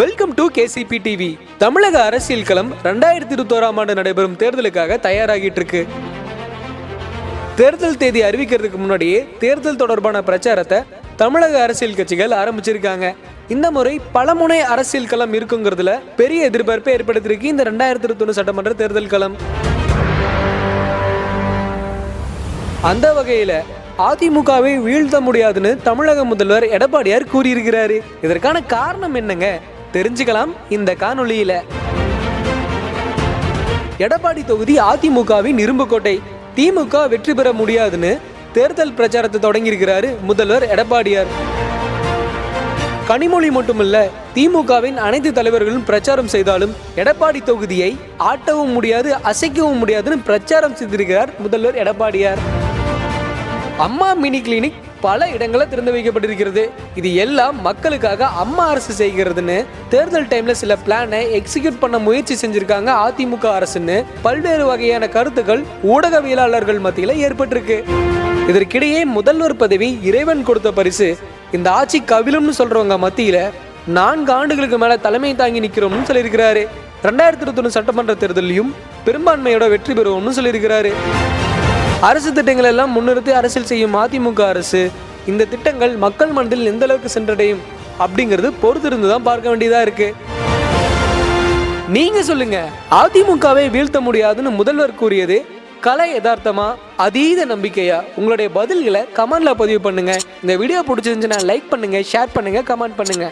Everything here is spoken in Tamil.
Welcome to KCP TV. தமிழக அரசியல் களம் 2021ஆம் ஆண்டு நடைபெறும் தேர்தலுக்காக தயாராகிட்டு இருக்கு. தேர்தல் தேதி அறிவிக்கிறதுக்கு முன்னாடியே தேர்தல் தொடர்பான பிரச்சாரத்தை தமிழக அரசியல் கட்சிகள் ஆரம்பிச்சிருக்காங்க. இந்த முறை பலமுனை அரசியல் களம் இருக்குங்கிறதுல பெரிய எதிர்பார்ப்பை ஏற்படுத்தியிருக்கு இந்த 2021 சட்டமன்ற தேர்தல் களம். அந்த வகையில அதிமுகவை வீழ்த்த முடியாதுன்னு தமிழக முதல்வர் எடப்பாடியார் கூறியிருக்கிறாரு. இதற்கான காரணம் என்னங்க தெரிஞ்சுக்கலாம் இந்த காணொளியில. எடப்பாடி தொகுதி அதிமுகவின் இரும்புக்கோட்டை. திமுக வெற்றி பெற முடியாதுன்னு தேர்தல் பிரச்சாரத்தை தொடங்கியிருக்கிறாரு முதல்வர் எடப்பாடியார். கனிமொழி மட்டுமல்ல, திமுகவின் அனைத்து தலைவர்களும் பிரச்சாரம் செய்தாலும் எடப்பாடி தொகுதியை ஆட்டவும் முடியாது, அசைக்கவும் முடியாதுன்னு பிரச்சாரம் செய்திருக்கிறார் முதல்வர் எடப்பாடியார். அம்மா மினி கிளினிக் பல இடங்களில் திறந்து வைக்கப்பட்டிருக்கிறது. இது எல்லாம் மக்களுக்காக அம்மா அரசு செய்கிறதுன்னு தேர்தல் டைம்ல சில பிளானை எக்ஸிக்யூட் பண்ண முயற்சி செஞ்சிருக்காங்க அதிமுக அரசுன்னு பல்வேறு வகையான கருத்துக்கள் ஊடகவியலாளர்கள் மத்தியில ஏற்பட்டிருக்கு. இதற்கிடையே முதல்வர் பதவி இறைவன் கொடுத்த பரிசு, இந்த ஆட்சி கவிழும்னு சொல்றவங்க மத்தியில 4 ஆண்டுகளுக்கு மேல தலைமை தாங்கி நிக்கிறோம்னு சொல்லியிருக்கிறாரு. 2021 சட்டமன்ற தேர்தலையும் பெரும்பான்மையோட வெற்றி பெறுவோம்னு சொல்லியிருக்கிறாரு. அரசு திட்டங்கள் எல்லாம் முன்னிறுத்தி அரசியல் செய்யும் அதிமுக அரசு இந்த திட்டங்கள் மக்கள் மனதில் எந்த அளவுக்கு சென்றடையும் அப்படிங்கிறது பொறுத்திருந்து தான் பார்க்க வேண்டியதா இருக்கு. நீங்க சொல்லுங்க, அதிமுகவை வீழ்த்த முடியாதுன்னு முதல்வர் கூறியது கலை யதார்த்தமா, அதீத நம்பிக்கையா? உங்களுடைய பதில்களை கமெண்ட்ல பதிவு பண்ணுங்க. இந்த வீடியோ பிடிச்சிருந்துச்சுன்னா லைக் பண்ணுங்க, ஷேர் பண்ணுங்க, கமெண்ட் பண்ணுங்க.